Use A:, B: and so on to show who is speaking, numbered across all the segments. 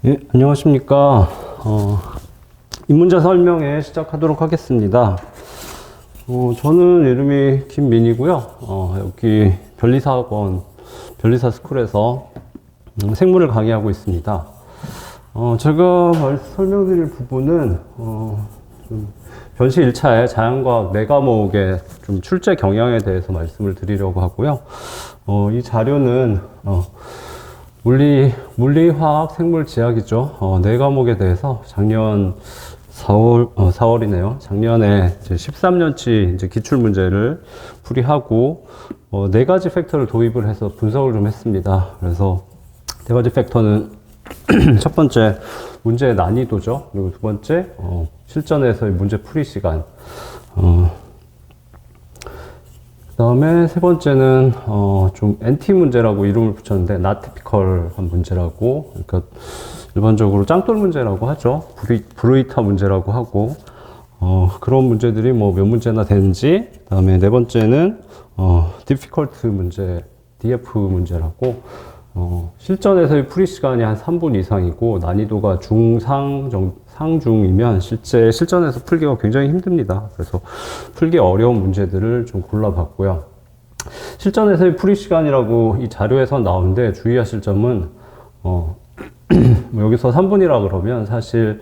A: 예, 안녕하십니까. 입문자 설명회 시작하도록 하겠습니다. 저는 이름이 김민이고요. 여기 변리사학원, 변리사 스쿨에서 생물을 강의하고 있습니다. 제가 설명드릴 부분은, 변시 1차의 자연과학 4과목의 좀 출제 경향에 대해서 말씀을 드리려고 하고요. 이 자료는, 물리, 화학, 생물, 지학이죠. 4과목에 대해서 작년 4월이네요. 작년에 이제 13년치 이제 기출문제를 풀이하고, 4가지 팩터를 도입을 해서 분석을 좀 했습니다. 그래서 4가지 팩터는 첫 번째, 문제의 난이도죠. 그리고 두 번째, 실전에서의 문제 풀이 시간. 그 다음에 세 번째는, 좀 NT 문제라고 이름을 붙였는데, not typical한 문제라고, 그러니까 일반적으로 짱돌 문제라고 하죠. 브루이타 문제라고 하고, 그런 문제들이 뭐 몇 문제나 되는지, 그 다음에 네 번째는, difficult 문제, DF 문제라고, 실전에서의 풀이 시간이 한 3분 이상이고, 난이도가 상중이면 실전에서 풀기가 굉장히 힘듭니다. 그래서 풀기 어려운 문제들을 좀 골라봤고요. 실전에서의 풀이 시간이라고 이 자료에서 나오는데 주의하실 점은, 여기서 3분이라 그러면 사실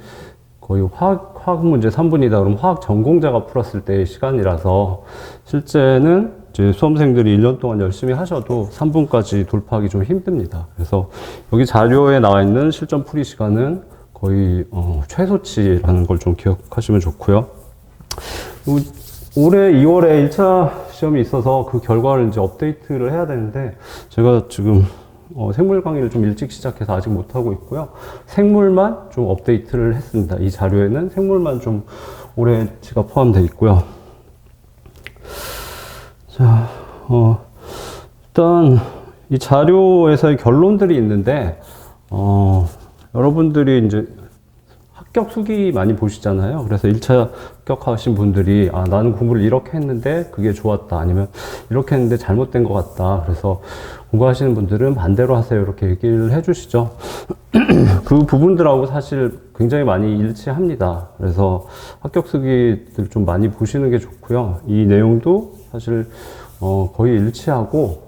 A: 거의 화학 문제 3분이다 그러면 화학 전공자가 풀었을 때의 시간이라서 실제는 이제 수험생들이 1년 동안 열심히 하셔도 3분까지 돌파하기 좀 힘듭니다. 그래서 여기 자료에 나와 있는 실전 풀이 시간은 거의 최소치라는 걸 좀 기억하시면 좋고요. 올해 2월에 1차 시험이 있어서 그 결과를 이제 업데이트를 해야 되는데 제가 지금 생물 강의를 좀 일찍 시작해서 아직 못하고 있고요. 생물만 좀 업데이트를 했습니다. 이 자료에는 생물만 좀 올해치가 포함되어 있고요. 자, 일단 이 자료에서의 결론들이 있는데, 여러분들이 이제 합격 수기 많이 보시잖아요. 그래서 1차 합격하신 분들이, 나는 공부를 이렇게 했는데 그게 좋았다. 아니면 이렇게 했는데 잘못된 것 같다. 그래서 공부하시는 분들은 반대로 하세요. 이렇게 얘기를 해주시죠. 그 부분들하고 사실 굉장히 많이 일치합니다. 그래서 합격 수기들 좀 많이 보시는 게 좋고요. 이 내용도 사실 거의 일치하고,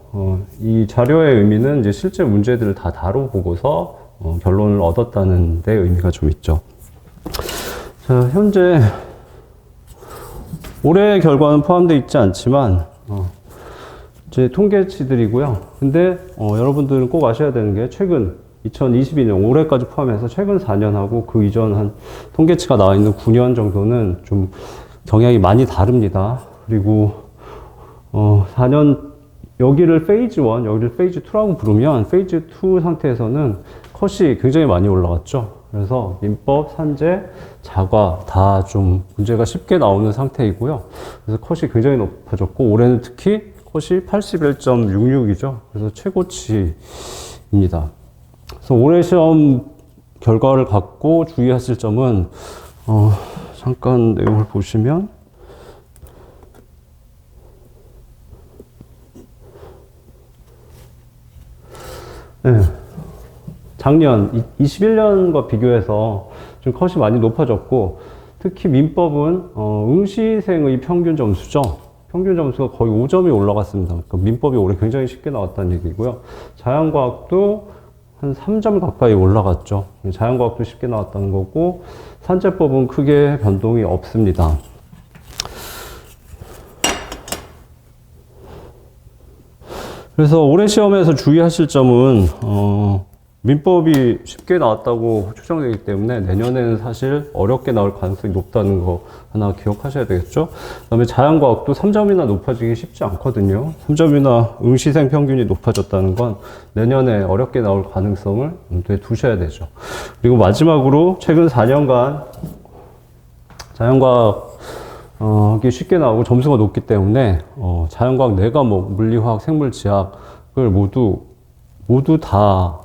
A: 이 자료의 의미는 이제 실제 문제들을 다 다뤄보고서 결론을 얻었다는 데 의미가 좀 있죠. 자, 현재 올해의 결과는 포함되어 있지 않지만 제 통계치들이고요. 근데 여러분들은 꼭 아셔야 되는 게 최근 2022년 올해까지 포함해서 최근 4년하고 그 이전 한 통계치가 나와 있는 9년 정도는 좀 경향이 많이 다릅니다. 그리고 4년 여기를 페이즈 1, 여기를 페이즈 2라고 부르면 페이즈 2 상태에서는 컷이 굉장히 많이 올라갔죠. 그래서 민법, 산재, 자과 다 좀 문제가 쉽게 나오는 상태이고요. 그래서 컷이 굉장히 높아졌고 올해는 특히 컷이 81.66이죠. 그래서 최고치입니다. 그래서 올해 시험 결과를 갖고 주의하실 점은 잠깐 내용을 보시면 네. 작년 21년과 비교해서 좀 컷이 많이 높아졌고 특히 민법은 응시생의 평균 점수죠. 평균 점수가 거의 5점이 올라갔습니다. 그러니까 민법이 올해 굉장히 쉽게 나왔다는 얘기고요. 자연과학도 한 3점 가까이 올라갔죠. 자연과학도 쉽게 나왔다는 거고 산재법은 크게 변동이 없습니다. 그래서 올해 시험에서 주의하실 점은 민법이 쉽게 나왔다고 추정되기 때문에 내년에는 사실 어렵게 나올 가능성이 높다는 거 하나 기억하셔야 되겠죠. 그 다음에 자연과학도 3점이나 높아지기 쉽지 않거든요. 3점이나 응시생 평균이 높아졌다는 건 내년에 어렵게 나올 가능성을 염두에 두셔야 되죠. 그리고 마지막으로 최근 4년간 자연과학이 쉽게 나오고 점수가 높기 때문에 자연과학 4과목 물리화학 생물 지학을 모두 다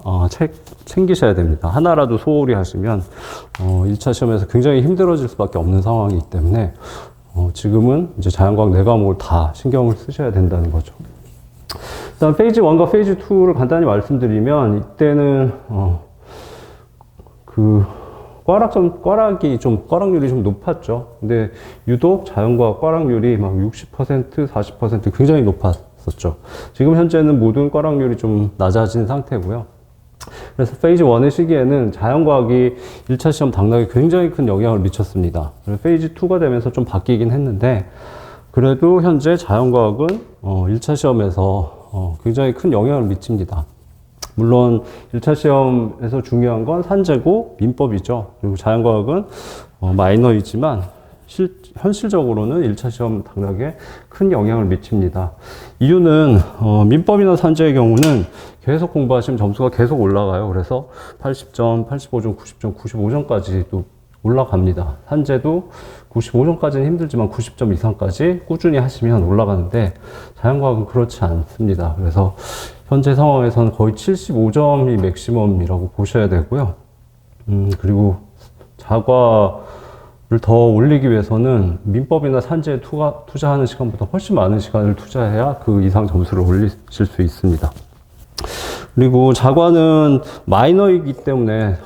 A: 챙기셔야 됩니다. 하나라도 소홀히 하시면 1차 시험에서 굉장히 힘들어질 수밖에 없는 상황이기 때문에 지금은 이제 자연과학 4과목을 다 신경을 쓰셔야 된다는 거죠. 일단 페이지 1과 페이지 2를 간단히 말씀드리면 이때는 꽈락률이 좀 높았죠. 근데 유독 자연과학 꽈락률이 막 60%, 40% 굉장히 높았었죠. 지금 현재는 모든 꽈락률이 좀 낮아진 상태고요. 그래서 페이즈 1의 시기에는 자연과학이 1차 시험 당락에 굉장히 큰 영향을 미쳤습니다. 페이즈 2가 되면서 좀 바뀌긴 했는데, 그래도 현재 자연과학은 1차 시험에서 굉장히 큰 영향을 미칩니다. 물론 1차 시험에서 중요한 건 산재고 민법이죠. 그리고 자연과학은 마이너이지만 현실적으로는 1차 시험 당락에 큰 영향을 미칩니다. 이유는 민법이나 산재의 경우는 계속 공부하시면 점수가 계속 올라가요. 그래서 80점, 85점, 90점, 95점까지 또 올라갑니다. 산재도 95점까지는 힘들지만 90점 이상까지 꾸준히 하시면 올라가는데, 자연과학은 그렇지 않습니다. 그래서 현재 상황에서는 거의 75점이 맥시멈이라고 보셔야 되고요. 그리고 자과를 더 올리기 위해서는 민법이나 산재에 투자하는 시간보다 훨씬 많은 시간을 투자해야 그 이상 점수를 올리실 수 있습니다. 그리고 자과는 마이너이기 때문에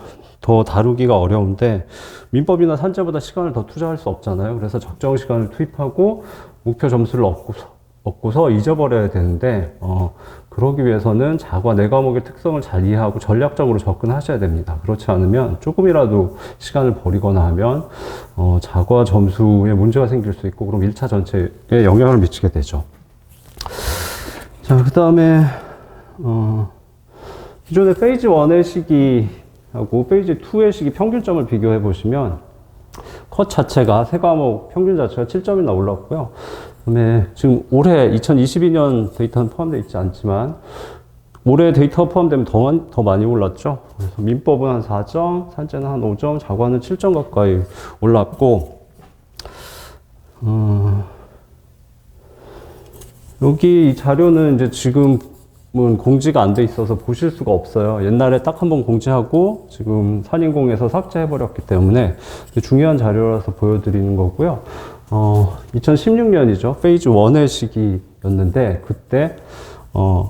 A: 더 다루기가 어려운데, 민법이나 산재보다 시간을 더 투자할 수 없잖아요. 그래서 적정 시간을 투입하고 목표 점수를 얻고서 잊어버려야 되는데, 그러기 위해서는 자과 4과목의 특성을 잘 이해하고 전략적으로 접근하셔야 됩니다. 그렇지 않으면 조금이라도 시간을 버리거나 하면 자과 점수에 문제가 생길 수 있고, 그럼 1차 전체에 영향을 미치게 되죠. 자, 그 다음에 기존의 페이즈 1의 시기하고 페이지 2의 시기 평균점을 비교해 보시면 컷 자체가 3과목 평균 자체가 7점이나 올랐고요. 그다음에 지금 올해 2022년 데이터는 포함되어 있지 않지만 올해 데이터가 포함되면 더 많이 올랐죠. 그래서 민법은 한 4점, 산재는 한 5점, 자과는 7점 가까이 올랐고, 여기 이 자료는 이제 지금은 공지가 안 돼 있어서 보실 수가 없어요. 옛날에 딱 한 번 공지하고 지금 산인공에서 삭제해버렸기 때문에 중요한 자료라서 보여드리는 거고요. 2016년이죠. 페이즈 1의 시기였는데, 그때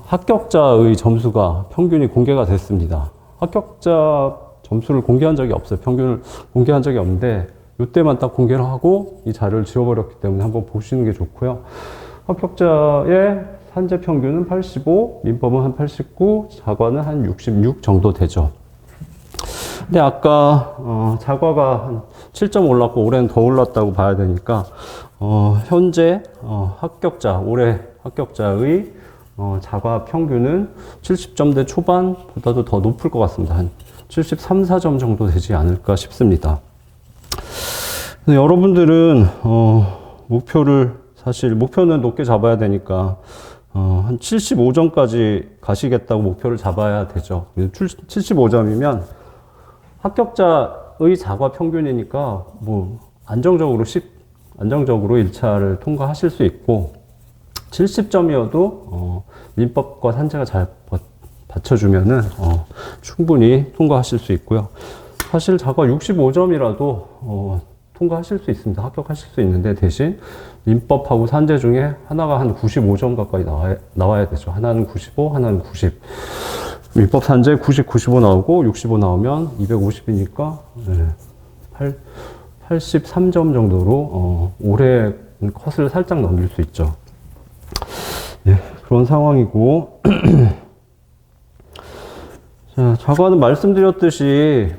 A: 합격자의 점수가 평균이 공개가 됐습니다. 합격자 점수를 공개한 적이 없어요. 평균을 공개한 적이 없는데, 이때만 딱 공개를 하고 이 자료를 지워버렸기 때문에 한번 보시는 게 좋고요. 합격자의 산재 평균은 85, 민법은 한 89, 자과는 한 66 정도 되죠. 근데 아까 자과가 한 7점 올랐고 올해는 더 올랐다고 봐야 되니까 현재 올해 합격자의 자과 평균은 70점대 초반보다도 더 높을 것 같습니다. 한 73, 4점 정도 되지 않을까 싶습니다. 여러분들은 목표는 높게 잡아야 되니까 한 75점까지 가시겠다고 목표를 잡아야 되죠. 75점이면 합격자의 자과 평균이니까 뭐 안정적으로 1차를 통과하실 수 있고, 70점이어도 민법과 산재가 잘 받쳐주면은 충분히 통과하실 수 있고요. 사실 자과 65점이라도 통과하실 수 있습니다. 합격하실 수 있는데, 대신 민법하고 산재 중에 하나가 한 95점 가까이 나와야 되죠. 하나는 95, 하나는 90. 민법 산재 90, 95 나오고 65 나오면 250이니까 83점 정도로 올해 컷을 살짝 넘길 수 있죠. 예, 그런 상황이고 자, 자과는 말씀드렸듯이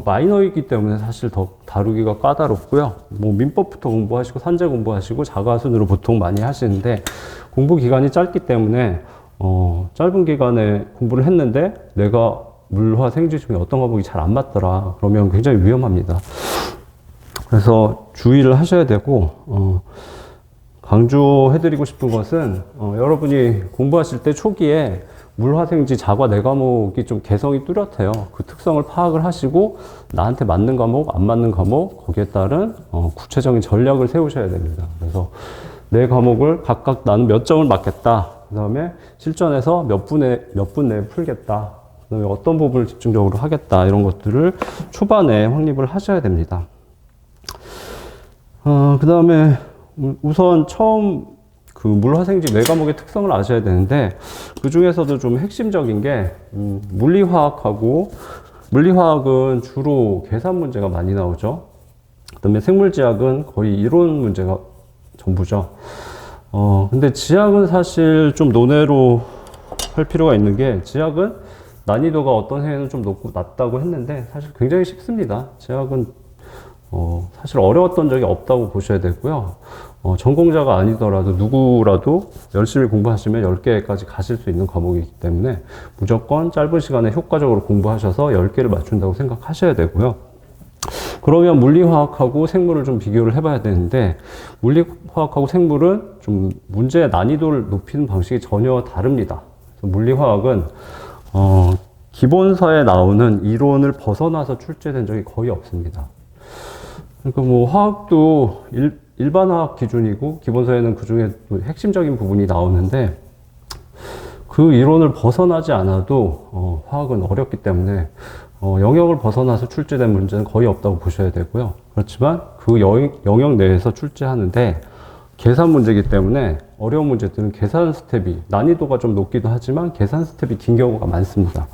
A: 마이너이기 때문에 사실 더 다루기가 까다롭고요. 뭐 민법부터 공부하시고 산재 공부하시고 자과 순으로 보통 많이 하시는데, 공부 기간이 짧기 때문에 짧은 기간에 공부를 했는데 내가 물화 생지 중에 어떤 과목이 잘 안 맞더라 그러면 굉장히 위험합니다. 그래서 주의를 하셔야 되고, 강조해드리고 싶은 것은 여러분이 공부하실 때 초기에 물화생지 자과 4과목이 좀 개성이 뚜렷해요. 그 특성을 파악을 하시고 나한테 맞는 과목, 안 맞는 과목, 거기에 따른 구체적인 전략을 세우셔야 됩니다. 그래서 4과목을 각각 나는 몇 점을 맞겠다. 그 다음에 실전에서 몇 분 내에 풀겠다. 그 다음에 어떤 부분을 집중적으로 하겠다. 이런 것들을 초반에 확립을 하셔야 됩니다. 그 다음에 우선 처음 그 물화생지 4과목의 특성을 아셔야 되는데, 그 중에서도 좀 핵심적인 게 물리화학하고 물리화학은 주로 계산 문제가 많이 나오죠. 그다음에 생물지학은 거의 이론 문제가 전부죠. 근데 지학은 사실 좀 논외로 할 필요가 있는 게, 지학은 난이도가 어떤 해에는 좀 낮다고 했는데 사실 굉장히 쉽습니다. 지학은 사실 어려웠던 적이 없다고 보셔야 되고요. 전공자가 아니더라도 누구라도 열심히 공부하시면 10개까지 가실 수 있는 과목이기 때문에 무조건 짧은 시간에 효과적으로 공부하셔서 10개를 맞춘다고 생각하셔야 되고요. 그러면 물리화학하고 생물을 좀 비교를 해봐야 되는데, 물리화학하고 생물은 좀 문제의 난이도를 높이는 방식이 전혀 다릅니다. 그래서 물리화학은 기본서에 나오는 이론을 벗어나서 출제된 적이 거의 없습니다. 그러니까 뭐 화학도 일반 화학 기준이고 기본서에는 그 중에 핵심적인 부분이 나오는데, 그 이론을 벗어나지 않아도 화학은 어렵기 때문에 영역을 벗어나서 출제된 문제는 거의 없다고 보셔야 되고요. 그렇지만 그 영역 내에서 출제하는데 계산 문제이기 때문에 어려운 문제들은 계산 스텝이 난이도가 좀 높기도 하지만 계산 스텝이 긴 경우가 많습니다.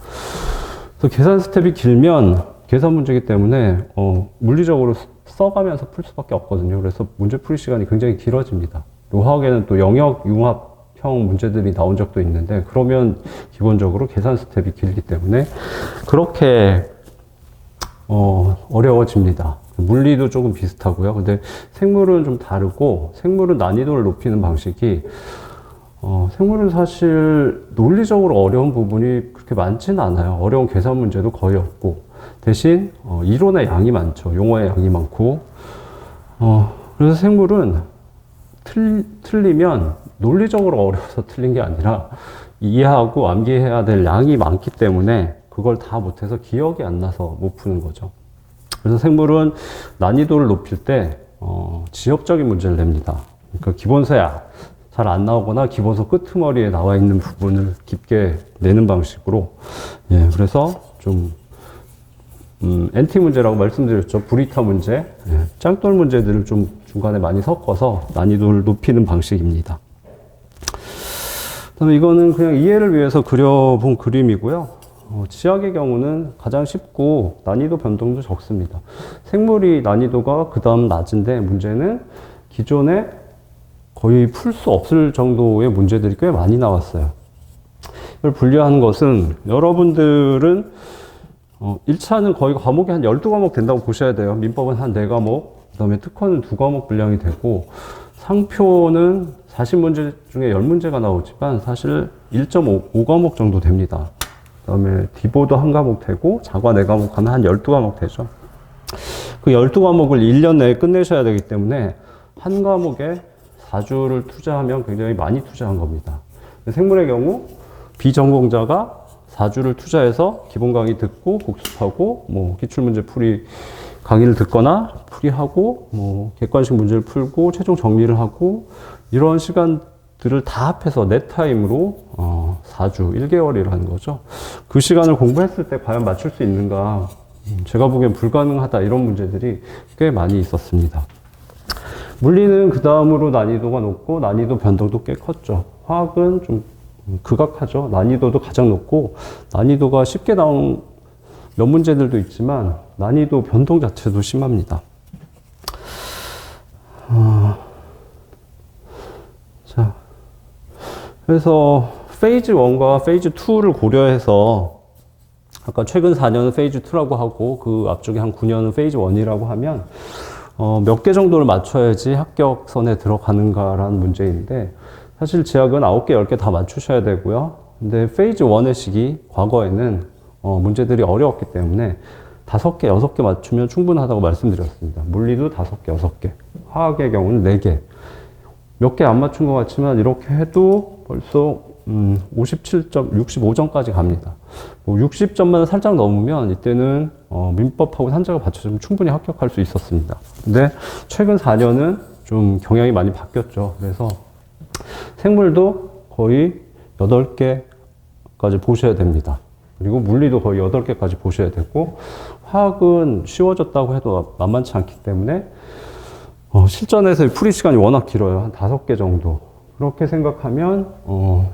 A: 그래서 계산 스텝이 길면 계산 문제이기 때문에 물리적으로 써가면서 풀 수밖에 없거든요. 그래서 문제 풀이 시간이 굉장히 길어집니다. 화학에는 또 영역 융합형 문제들이 나온 적도 있는데, 그러면 기본적으로 계산 스텝이 길기 때문에 그렇게 어려워집니다. 물리도 조금 비슷하고요. 근데 생물은 좀 다르고, 생물은 난이도를 높이는 방식이, 생물은 사실 논리적으로 어려운 부분이 그렇게 많지는 않아요. 어려운 계산 문제도 거의 없고, 대신 이론의 양이 많죠. 용어의 양이 많고, 그래서 생물은 틀리면 논리적으로 어려워서 틀린 게 아니라 이해하고 암기해야 될 양이 많기 때문에 그걸 다 못해서 기억이 안 나서 못 푸는 거죠. 그래서 생물은 난이도를 높일 때 지엽적인 문제를 냅니다. 그러니까 기본서에 잘 안 나오거나 기본서 끄트머리에 나와 있는 부분을 깊게 내는 방식으로, 그래서 좀 NT 문제라고 말씀드렸죠. 브리타 문제, 짱돌 문제들을 좀 중간에 많이 섞어서 난이도를 높이는 방식입니다. 그다음에 이거는 그냥 이해를 위해서 그려본 그림이고요. 지학의 경우는 가장 쉽고 난이도 변동도 적습니다. 생물이 난이도가 그 다음 낮은데, 문제는 기존에 거의 풀 수 없을 정도의 문제들이 꽤 많이 나왔어요. 이걸 분류한 것은, 여러분들은 1차는 거의 과목이 한 12과목 된다고 보셔야 돼요. 민법은 한 4과목, 그 다음에 특허는 2과목 분량이 되고, 상표는 40문제 중에 10문제가 나오지만 사실 1.5과목 정도 됩니다. 그 다음에 디보도 1과목 되고, 자과 4과목 하면 한 12과목 되죠. 그 12과목을 1년 내에 끝내셔야 되기 때문에 한 과목에 4주를 투자하면 굉장히 많이 투자한 겁니다. 생물의 경우 비전공자가 4주를 투자해서 기본 강의 듣고 복습하고, 뭐 기출문제 풀이 강의를 듣거나 풀이하고, 뭐 객관식 문제를 풀고 최종 정리를 하고, 이런 시간들을 다 합해서 내 타임으로 4주 1개월이라는 거죠. 그 시간을 공부했을 때 과연 맞출 수 있는가, 제가 보기엔 불가능하다, 이런 문제들이 꽤 많이 있었습니다. 물리는 그 다음으로 난이도가 높고 난이도 변동도 꽤 컸죠. 화학은 좀 극악하죠. 난이도도 가장 높고, 난이도가 쉽게 나온 몇 문제들도 있지만 난이도 변동 자체도 심합니다. 자, 그래서 페이즈 1과 페이즈 2를 고려해서, 아까 최근 4년은 페이즈 2라고 하고 그 앞쪽에 한 9년은 페이즈 1이라고 하면 몇 개 정도를 맞춰야지 합격선에 들어가는가라는 문제인데, 사실 지학은 9개, 10개 다 맞추셔야 되고요. 근데 페이즈 1의 시기, 과거에는 문제들이 어려웠기 때문에 5개, 6개 맞추면 충분하다고 말씀드렸습니다. 물리도 5개, 6개. 화학의 경우는 4개. 몇 개 안 맞춘 것 같지만 이렇게 해도 벌써 57점, 65점까지 갑니다. 뭐 60점만 살짝 넘으면 이때는 민법하고 산자가 받쳐주면 충분히 합격할 수 있었습니다. 근데 최근 4년은 좀 경향이 많이 바뀌었죠. 그래서 생물도 거의 8개까지 보셔야 됩니다. 그리고 물리도 거의 8개까지 보셔야 되고, 화학은 쉬워졌다고 해도 만만치 않기 때문에 실전에서의 풀이 시간이 워낙 길어요. 한 5개 정도. 그렇게 생각하면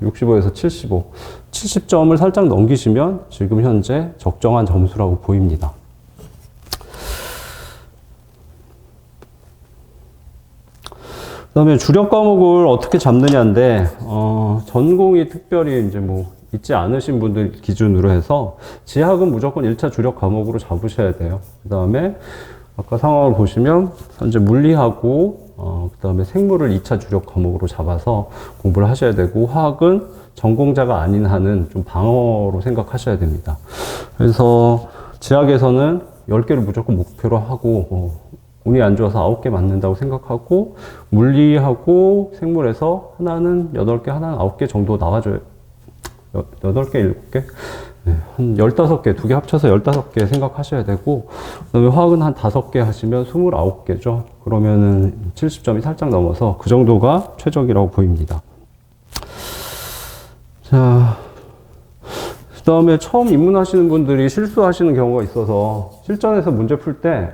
A: 65에서 75, 70점을 살짝 넘기시면 지금 현재 적정한 점수라고 보입니다. 그 다음에 주력 과목을 어떻게 잡느냐인데, 전공이 특별히 이제 뭐 있지 않으신 분들 기준으로 해서 지학은 무조건 1차 주력 과목으로 잡으셔야 돼요. 그 다음에 아까 상황을 보시면 현재 물리하고 그 다음에 생물을 2차 주력 과목으로 잡아서 공부를 하셔야 되고, 화학은 전공자가 아닌 한은 좀 방어로 생각하셔야 됩니다. 그래서 지학에서는 10개를 무조건 목표로 하고, 운이 안 좋아서 9개 맞는다고 생각하고, 물리하고 생물에서 하나는 8개, 하나는 9개 정도 나와줘요. 8개, 7개? 네, 한 15개, 2개 합쳐서 15개 생각하셔야 되고, 그 다음에 화학은 한 5개 하시면 29개죠. 그러면은 70점이 살짝 넘어서 그 정도가 최적이라고 보입니다. 자, 그 다음에 처음 입문하시는 분들이 실수하시는 경우가 있어서, 실전에서 문제 풀 때,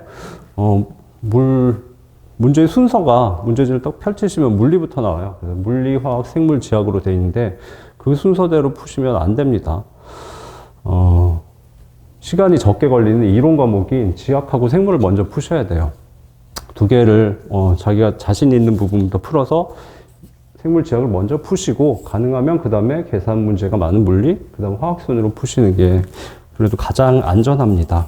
A: 문제의 순서가 문제지를 딱 펼치시면 물리부터 나와요. 그래서 물리, 화학, 생물, 지학으로 되어 있는데 그 순서대로 푸시면 안 됩니다. 시간이 적게 걸리는 이론 과목인 지학하고 생물을 먼저 푸셔야 돼요. 두 개를 자기가 자신 있는 부분부터 풀어서 생물, 지학을 먼저 푸시고, 가능하면 그 다음에 계산 문제가 많은 물리, 그 다음 화학 순으로 푸시는 게 그래도 가장 안전합니다.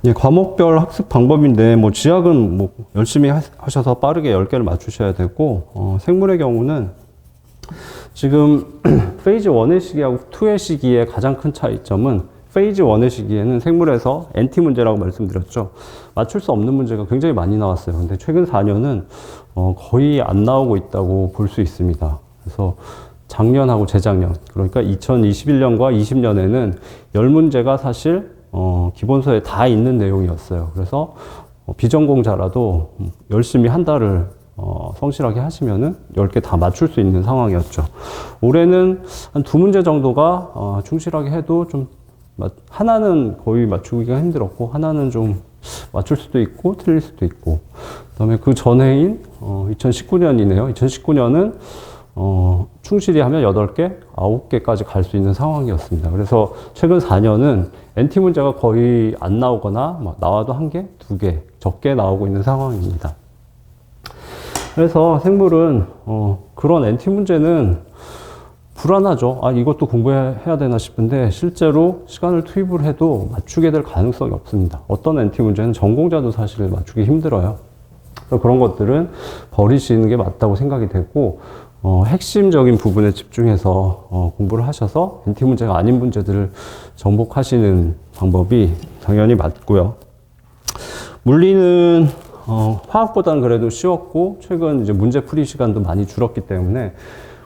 A: 예, 과목별 학습 방법인데, 뭐, 지학은 뭐, 열심히 하셔서 빠르게 10개를 맞추셔야 되고, 생물의 경우는 지금 페이즈 1의 시기하고 2의 시기의 가장 큰 차이점은, 페이즈 1의 시기에는 생물에서 NT 문제라고 말씀드렸죠. 맞출 수 없는 문제가 굉장히 많이 나왔어요. 근데 최근 4년은 거의 안 나오고 있다고 볼 수 있습니다. 그래서 작년하고 재작년, 그러니까 2021년과 20년에는 10문제가 사실 기본서에 다 있는 내용이었어요. 그래서 비전공자라도 열심히 한 달을 성실하게 하시면은 10개 다 맞출 수 있는 상황이었죠. 올해는 한 2문제 정도가 충실하게 해도 좀 하나는 거의 맞추기가 힘들었고, 하나는 좀 맞출 수도 있고 틀릴 수도 있고, 그 다음에 그 전해인 2019년이네요. 2019년은 충실히 하면 8개, 9개까지 갈 수 있는 상황이었습니다. 그래서 최근 4년은 NT 문제가 거의 안 나오거나, 나와도 1개, 2개, 적게 나오고 있는 상황입니다. 그래서 생물은, 그런 NT 문제는 불안하죠. 이것도 공부해야 되나 싶은데, 실제로 시간을 투입을 해도 맞추게 될 가능성이 없습니다. 어떤 NT 문제는 전공자도 사실 맞추기 힘들어요. 그래서 그런 것들은 버리시는 게 맞다고 생각이 되고, 핵심적인 부분에 집중해서 공부를 하셔서 NT 문제가 아닌 문제들을 정복하시는 방법이 당연히 맞고요. 물리는 화학보다는 그래도 쉬웠고, 최근 이제 문제 풀이 시간도 많이 줄었기 때문에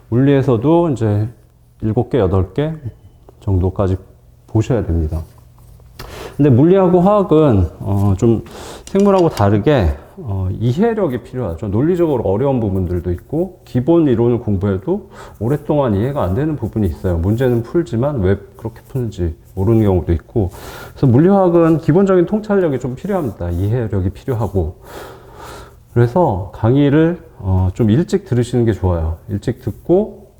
A: 물리에서도 이제 7개, 8개 정도까지 보셔야 됩니다. 근데 물리하고 화학은 좀 생물하고 다르게 이해력이 필요하죠. 논리적으로 어려운 부분들도 있고, 기본 이론을 공부해도 오랫동안 이해가 안 되는 부분이 있어요. 문제는 풀지만 왜 그렇게 푸는지 모르는 경우도 있고, 그래서 물리화학은 기본적인 통찰력이 좀 필요합니다. 이해력이 필요하고. 그래서 강의를 좀 일찍 들으시는 게 좋아요. 일찍 듣고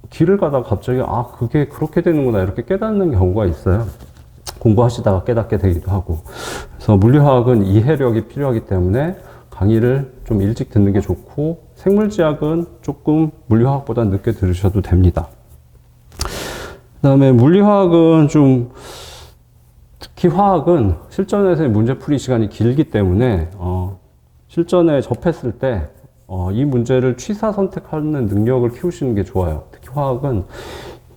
A: 길을 가다가 갑자기 그게 그렇게 되는구나 이렇게 깨닫는 경우가 있어요. 공부하시다가 깨닫게 되기도 하고. 그래서 물리화학은 이해력이 필요하기 때문에 강의를 좀 일찍 듣는 게 좋고, 생물지학은 조금 물리화학보다 늦게 들으셔도 됩니다. 그 다음에 물리화학은 좀, 특히 화학은 실전에서의 문제풀이 시간이 길기 때문에 실전에 접했을 때 이 문제를 취사 선택하는 능력을 키우시는 게 좋아요. 특히 화학은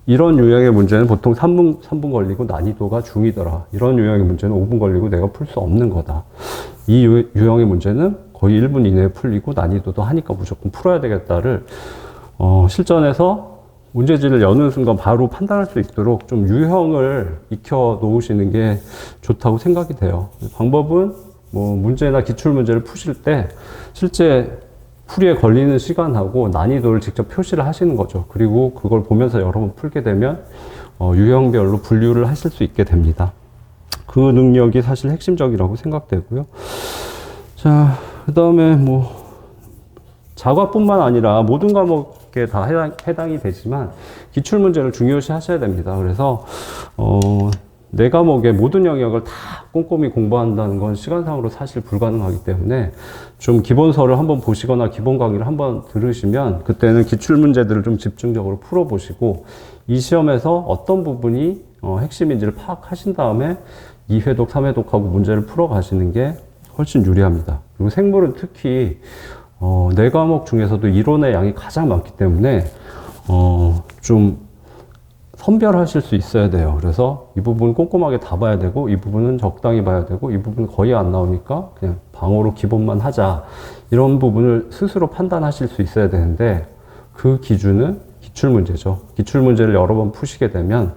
A: 이런 유형의 문제는 보통 3분 걸리고 난이도가 중이더라. 이런 유형의 문제는 5분 걸리고 내가 풀 수 없는 거다. 이 유형의 문제는 거의 1분 이내에 풀리고 난이도도 하니까 무조건 풀어야 되겠다를 실전에서 문제지를 여는 순간 바로 판단할 수 있도록 좀 유형을 익혀 놓으시는 게 좋다고 생각이 돼요. 방법은 뭐 문제나 기출문제를 푸실 때 실제 풀이에 걸리는 시간하고 난이도를 직접 표시를 하시는 거죠. 그리고 그걸 보면서 여러 번 풀게 되면 유형별로 분류를 하실 수 있게 됩니다. 그 능력이 사실 핵심적이라고 생각되고요. 자, 그 다음에 뭐, 자과뿐만 아니라 모든 과목에 다 해당이 되지만, 기출문제를 중요시 하셔야 됩니다. 그래서, 네 과목의 모든 영역을 다 꼼꼼히 공부한다는 건 시간상으로 사실 불가능하기 때문에 좀 기본서를 한번 보시거나 기본 강의를 한번 들으시면 그때는 기출문제들을 좀 집중적으로 풀어보시고 이 시험에서 어떤 부분이 핵심인지를 파악하신 다음에 2회독, 3회독하고 문제를 풀어가시는 게 훨씬 유리합니다. 그리고 생물은 특히 네 과목 중에서도 이론의 양이 가장 많기 때문에 좀 선별하실 수 있어야 돼요. 그래서 이 부분 꼼꼼하게 다 봐야 되고 이 부분은 적당히 봐야 되고 이 부분 거의 안 나오니까 그냥 방어로 기본만 하자, 이런 부분을 스스로 판단하실 수 있어야 되는데 그 기준은 기출문제죠. 기출문제를 여러 번 푸시게 되면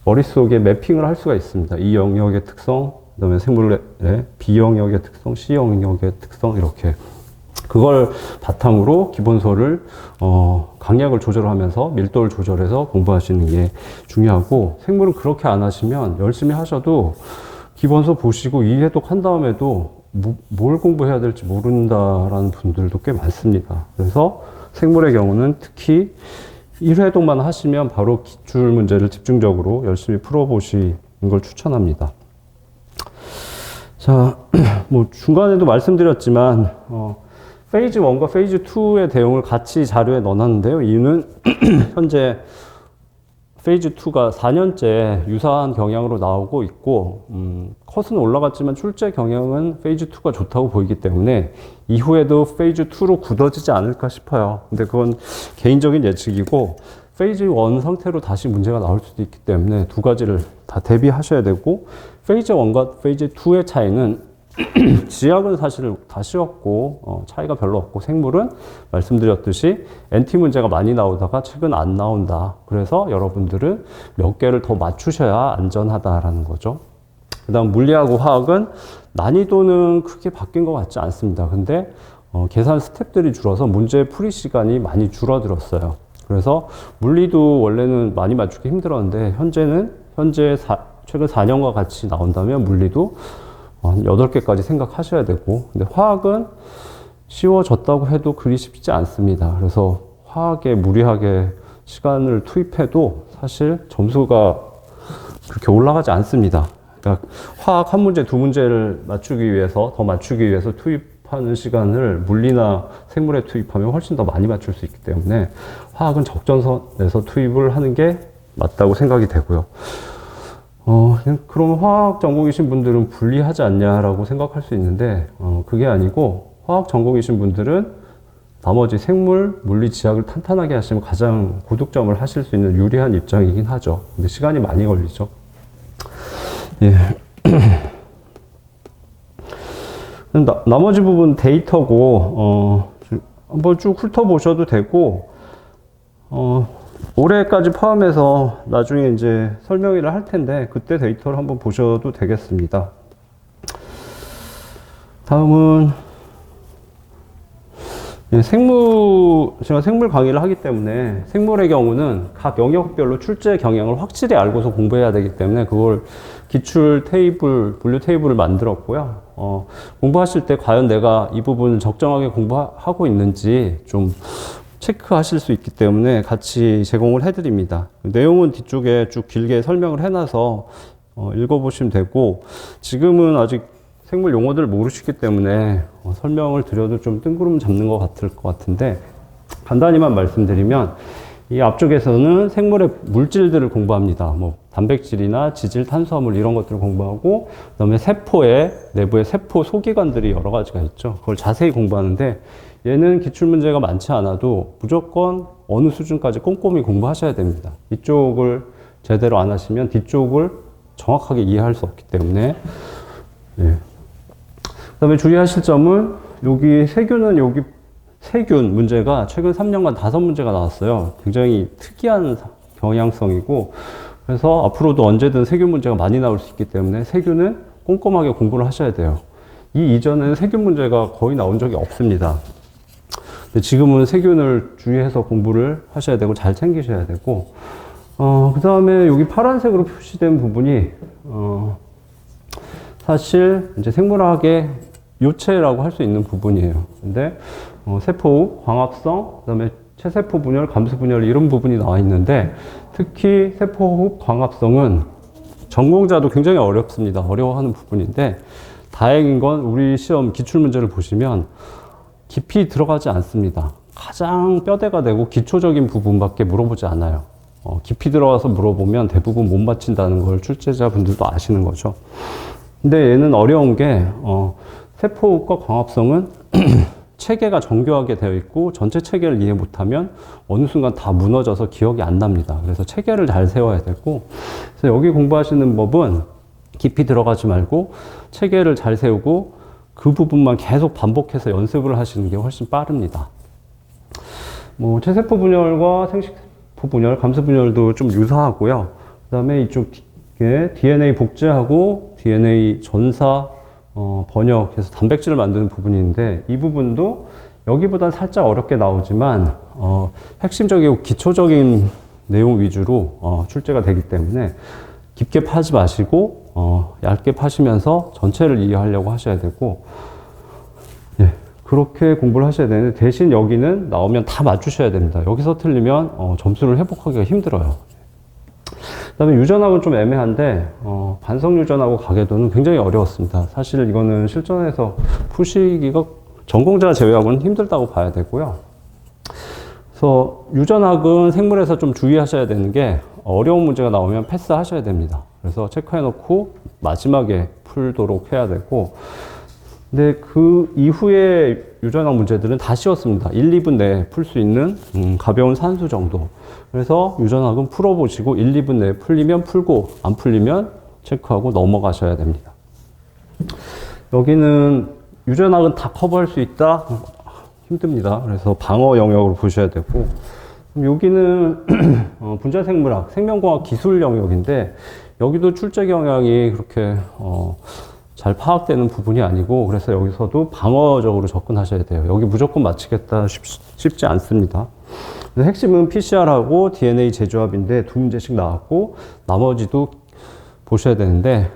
A: 머릿속에 매핑을 할 수가 있습니다. 이 영역의 특성, 그다음에 생물의 B 영역의 특성, C 영역의 특성, 이렇게 그걸 바탕으로 기본서를 강약을 조절하면서 밀도를 조절해서 공부하시는 게 중요하고, 생물은 그렇게 안 하시면 열심히 하셔도 기본서 보시고 2회독 한 다음에도 뭘 공부해야 될지 모른다라는 분들도 꽤 많습니다. 그래서 생물의 경우는 특히 1회독만 하시면 바로 기출 문제를 집중적으로 열심히 풀어보시는 걸 추천합니다. 자, 뭐 중간에도 말씀드렸지만 페이즈 1과 페이즈 2의 내용을 같이 자료에 넣어놨는데요. 이유는 현재 페이즈 2가 4년째 유사한 경향으로 나오고 있고 컷은 올라갔지만 출제 경향은 페이즈 2가 좋다고 보이기 때문에 이후에도 페이즈 2로 굳어지지 않을까 싶어요. 근데 그건 개인적인 예측이고 페이즈 1 상태로 다시 문제가 나올 수도 있기 때문에 두 가지를 다 대비하셔야 되고, 페이즈 1과 페이즈 2의 차이는 지역은 사실 다 쉬웠고 차이가 별로 없고, 생물은 말씀드렸듯이 NT 문제가 많이 나오다가 최근 안 나온다. 그래서 여러분들은 몇 개를 더 맞추셔야 안전하다라는 거죠. 그 다음 물리하고 화학은 난이도는 크게 바뀐 것 같지 않습니다. 근데 계산 스텝들이 줄어서 문제 풀이 시간이 많이 줄어들었어요. 그래서 물리도 원래는 많이 맞추기 힘들었는데 최근 4년과 같이 나온다면 물리도 한 8개까지 생각하셔야 되고, 근데 화학은 쉬워졌다고 해도 그리 쉽지 않습니다. 그래서 화학에 무리하게 시간을 투입해도 사실 점수가 그렇게 올라가지 않습니다. 그러니까 화학 한 문제, 두 문제를 더 맞추기 위해서 투입하는 시간을 물리나 생물에 투입하면 훨씬 더 많이 맞출 수 있기 때문에 화학은 적정선에서 투입을 하는 게 맞다고 생각이 되고요. 그러면 화학 전공이신 분들은 불리하지 않냐라고 생각할 수 있는데, 그게 아니고, 화학 전공이신 분들은 나머지 생물, 물리, 지학을 탄탄하게 하시면 가장 고득점을 하실 수 있는 유리한 입장이긴 하죠. 근데 시간이 많이 걸리죠. 예. 나머지 부분 데이터고, 한번 쭉 훑어보셔도 되고, 올해까지 포함해서 나중에 이제 설명회를 할 텐데 그때 데이터를 한번 보셔도 되겠습니다. 다음은 제가 생물 강의를 하기 때문에 생물의 경우는 각 영역별로 출제 경향을 확실히 알고서 공부해야 되기 때문에 그걸 기출 테이블, 분류 테이블을 만들었고요. 공부하실 때 과연 내가 이 부분을 적정하게 공부하고 있는지 좀 체크하실 수 있기 때문에 같이 제공을 해드립니다. 내용은 뒤쪽에 쭉 길게 설명을 해놔서 읽어보시면 되고, 지금은 아직 생물 용어들을 모르시기 때문에 설명을 드려도 좀 뜬구름 잡는 것 같을 것 같은데, 간단히만 말씀드리면 이 앞쪽에서는 생물의 물질들을 공부합니다. 뭐 단백질이나 지질, 탄수화물 이런 것들을 공부하고, 그다음에 내부에 세포 소기관들이 여러 가지가 있죠. 그걸 자세히 공부하는데, 얘는 기출문제가 많지 않아도 무조건 어느 수준까지 꼼꼼히 공부하셔야 됩니다. 이쪽을 제대로 안 하시면 뒤쪽을 정확하게 이해할 수 없기 때문에. 네. 그 다음에 주의하실 점은 여기 세균 문제가 최근 3년간 5문제가 나왔어요. 굉장히 특이한 경향성이고, 그래서 앞으로도 언제든 세균 문제가 많이 나올 수 있기 때문에 세균은 꼼꼼하게 공부를 하셔야 돼요. 이 이전에는 세균 문제가 거의 나온 적이 없습니다. 근데 지금은 세균을 주의해서 공부를 하셔야 되고 잘 챙기셔야 되고, 그 다음에 여기 파란색으로 표시된 부분이, 사실 이제 생물학의 요체라고 할 수 있는 부분이에요. 근데, 세포, 광합성, 그 다음에 체세포 분열, 감수 분열 이런 부분이 나와 있는데, 특히 세포호흡 광합성은 전공자도 굉장히 어렵습니다. 어려워하는 부분인데, 다행인 건 우리 시험 기출문제를 보시면 깊이 들어가지 않습니다. 가장 뼈대가 되고 기초적인 부분밖에 물어보지 않아요. 깊이 들어가서 물어보면 대부분 못 맞힌다는 걸 출제자분들도 아시는 거죠. 근데 얘는 어려운 게, 세포호흡과 광합성은 체계가 정교하게 되어 있고 전체 체계를 이해 못하면 어느 순간 다 무너져서 기억이 안 납니다. 그래서 체계를 잘 세워야 되고, 그래서 여기 공부하시는 법은 깊이 들어가지 말고 체계를 잘 세우고 그 부분만 계속 반복해서 연습을 하시는 게 훨씬 빠릅니다. 뭐 체세포 분열과 생식세포 분열, 감수 분열도 좀 유사하고요. 그 다음에 이쪽에 DNA 복제하고 DNA 전사 번역해서 단백질을 만드는 부분인데, 이 부분도 여기보단 살짝 어렵게 나오지만 핵심적이고 기초적인 내용 위주로 출제가 되기 때문에 깊게 파지 마시고 얇게 파시면서 전체를 이해하려고 하셔야 되고, 예, 그렇게 공부를 하셔야 되는데, 대신 여기는 나오면 다 맞추셔야 됩니다. 여기서 틀리면 점수를 회복하기가 힘들어요. 그 다음에 유전학은 좀 애매한데, 반성 유전하고 가계도는 굉장히 어려웠습니다. 사실 이거는 실전에서 푸시기가 전공자 제외하고는 힘들다고 봐야 되고요. 그래서 유전학은 생물에서 좀 주의하셔야 되는 게, 어려운 문제가 나오면 패스하셔야 됩니다. 그래서 체크해놓고 마지막에 풀도록 해야 되고, 근데 그 이후에 유전학 문제들은 다 쉬웠습니다. 1, 2분 내에 풀 수 있는 가벼운 산수 정도. 그래서 유전학은 풀어보시고 1, 2분 내에 풀리면 풀고 안 풀리면 체크하고 넘어가셔야 됩니다. 여기는 유전학은 다 커버할 수 있다? 힘듭니다. 그래서 방어 영역으로 보셔야 되고, 여기는 분자생물학, 생명공학 기술 영역인데, 여기도 출제 경향이 그렇게 잘 파악되는 부분이 아니고, 그래서 여기서도 방어적으로 접근하셔야 돼요. 여기 무조건 맞히겠다 쉽지 않습니다. 핵심은 PCR하고 DNA 재조합인데 두 문제씩 나왔고, 나머지도 보셔야 되는데,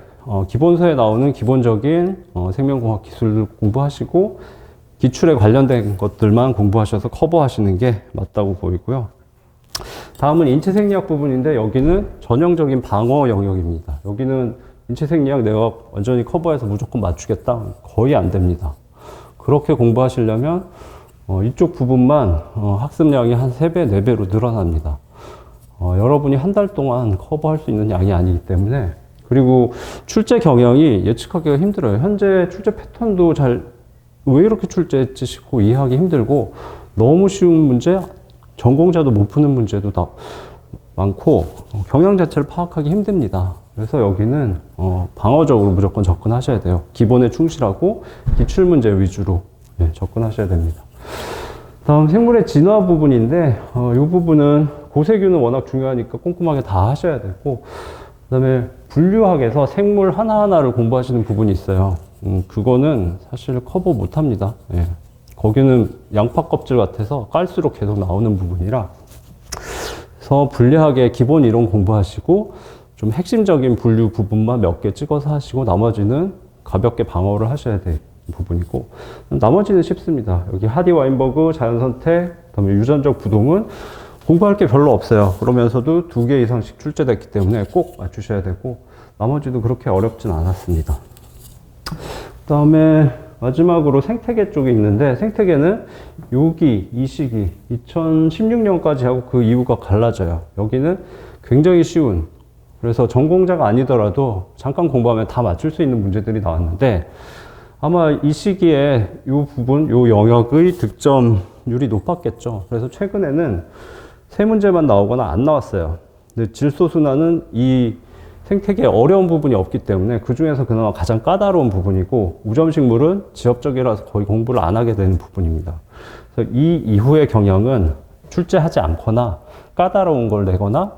A: 기본서에 나오는 기본적인 생명공학 기술 공부하시고, 기출에 관련된 것들만 공부하셔서 커버하시는 게 맞다고 보이고요. 다음은 인체생리학 부분인데, 여기는 전형적인 방어 영역입니다. 여기는 인체생리학 내가 완전히 커버해서 무조건 맞추겠다? 거의 안 됩니다. 그렇게 공부하시려면 이쪽 부분만 학습량이 한 3배, 4배로 늘어납니다. 여러분이 한 달 동안 커버할 수 있는 양이 아니기 때문에, 그리고 출제 경향이 예측하기가 힘들어요. 현재 출제 패턴도 왜 이렇게 출제했지 싶고 이해하기 힘들고, 너무 쉬운 문제, 전공자도 못 푸는 문제도 다 많고, 경향 자체를 파악하기 힘듭니다. 그래서 여기는 방어적으로 무조건 접근하셔야 돼요. 기본에 충실하고 기출 문제 위주로 접근하셔야 됩니다. 다음 생물의 진화 부분인데, 이 부분은 고세균은 워낙 중요하니까 꼼꼼하게 다 하셔야 되고, 그 다음에 분류학에서 생물 하나하나를 공부하시는 부분이 있어요. 그거는 사실 커버 못 합니다. 예. 거기는 양파 껍질 같아서 깔수록 계속 나오는 부분이라, 그래서 분리학의 기본 이론 공부하시고, 좀 핵심적인 분류 부분만 몇 개 찍어서 하시고, 나머지는 가볍게 방어를 하셔야 될 부분이고, 나머지는 쉽습니다. 여기 하디 와인버그, 자연선택, 그다음에 유전적 부동은 공부할 게 별로 없어요. 그러면서도 2개 이상씩 출제됐기 때문에 꼭 맞추셔야 되고, 나머지도 그렇게 어렵진 않았습니다. 그 다음에 마지막으로 생태계 쪽에 있는데, 생태계는 여기, 이 시기, 2016년까지 하고 그 이후가 갈라져요. 여기는 굉장히 쉬운, 그래서 전공자가 아니더라도 잠깐 공부하면 다 맞출 수 있는 문제들이 나왔는데, 아마 이 시기에 이 부분, 이 영역의 득점률이 높았겠죠. 그래서 최근에는 3문제만 나오거나 안 나왔어요. 근데 질소순환은 이 생태계에 어려운 부분이 없기 때문에 그 중에서 그나마 가장 까다로운 부분이고, 우점식물은 지엽적이라서 거의 공부를 안 하게 되는 부분입니다. 그래서 이 이후의 경향은 출제하지 않거나 까다로운 걸 내거나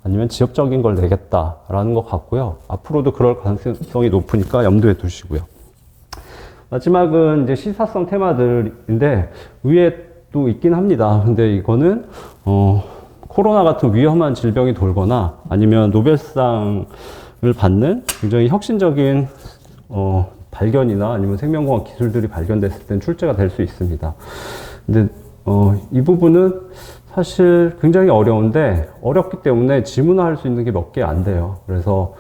A: 아니면 지엽적인 걸 내겠다라는 것 같고요. 앞으로도 그럴 가능성이 높으니까 염두에 두시고요. 마지막은 이제 시사성 테마들인데, 위에 또 있긴 합니다. 근데 이거는 코로나 같은 위험한 질병이 돌거나 아니면 노벨상을 받는 굉장히 혁신적인 발견이나 아니면 생명공학 기술들이 발견됐을 땐 출제가 될 수 있습니다. 근데 이 부분은 사실 굉장히 어려운데 어렵기 때문에 지문화할 수 있는 게 몇 개 안 돼요. 그래서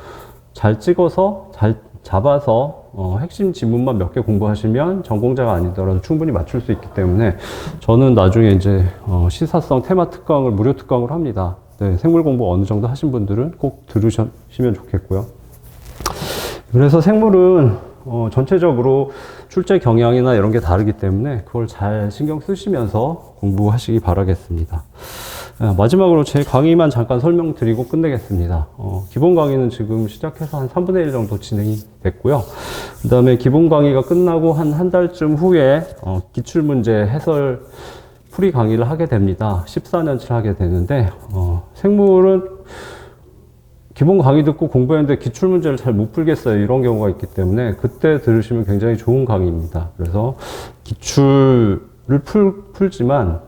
A: 잘 찍어서 잘 잡아서 핵심 지문만 몇 개 공부하시면 전공자가 아니더라도 충분히 맞출 수 있기 때문에 저는 나중에 이제 시사성 테마 특강을 무료 특강을 합니다. 네, 생물 공부 어느 정도 하신 분들은 꼭 들으시면 좋겠고요. 그래서 생물은 전체적으로 출제 경향이나 이런 게 다르기 때문에 그걸 잘 신경 쓰시면서 공부하시기 바라겠습니다. 마지막으로 제 강의만 잠깐 설명드리고 끝내겠습니다. 기본 강의는 지금 시작해서 한 3분의 1 정도 진행이 됐고요. 그 다음에 기본 강의가 끝나고 한 달쯤 후에 기출문제 해설 풀이 강의를 하게 됩니다. 14년치를 하게 되는데 생물은 기본 강의 듣고 공부했는데 기출문제를 잘 못 풀겠어요. 이런 경우가 있기 때문에 그때 들으시면 굉장히 좋은 강의입니다. 그래서 기출을 풀지만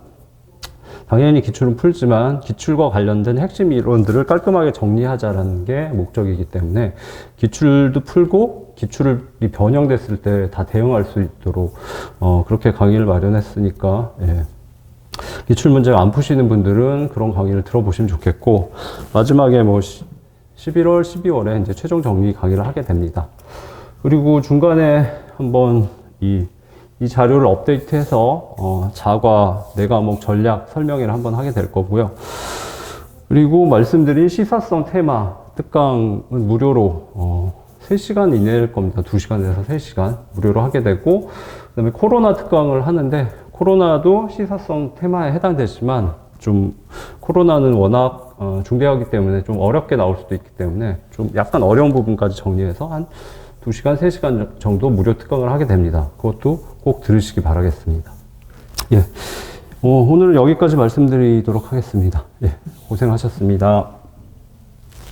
A: 당연히 기출은 풀지만 기출과 관련된 핵심 이론들을 깔끔하게 정리하자라는 게 목적이기 때문에 기출도 풀고 기출이 변형됐을 때 다 대응할 수 있도록 그렇게 강의를 마련했으니까 예. 기출 문제가 안 푸시는 분들은 그런 강의를 들어보시면 좋겠고 마지막에 뭐 11월, 12월에 이제 최종 정리 강의를 하게 됩니다. 그리고 중간에 한번 이 자료를 업데이트해서 자과 네 과목 전략 설명회를 한번 하게 될 거고요. 그리고 말씀드린 시사성 테마 특강은 무료로 3시간 이내일 겁니다. 2시간에서 3시간 무료로 하게 되고 그다음에 코로나 특강을 하는데 코로나도 시사성 테마에 해당되지만 좀 코로나는 워낙 중대하기 때문에 좀 어렵게 나올 수도 있기 때문에 좀 약간 어려운 부분까지 정리해서 한 2시간, 3시간 정도 무료 특강을 하게 됩니다. 그것도 꼭 들으시기 바라겠습니다. 예. 오늘 여기까지 말씀드리도록 하겠습니다. 예. 고생하셨습니다.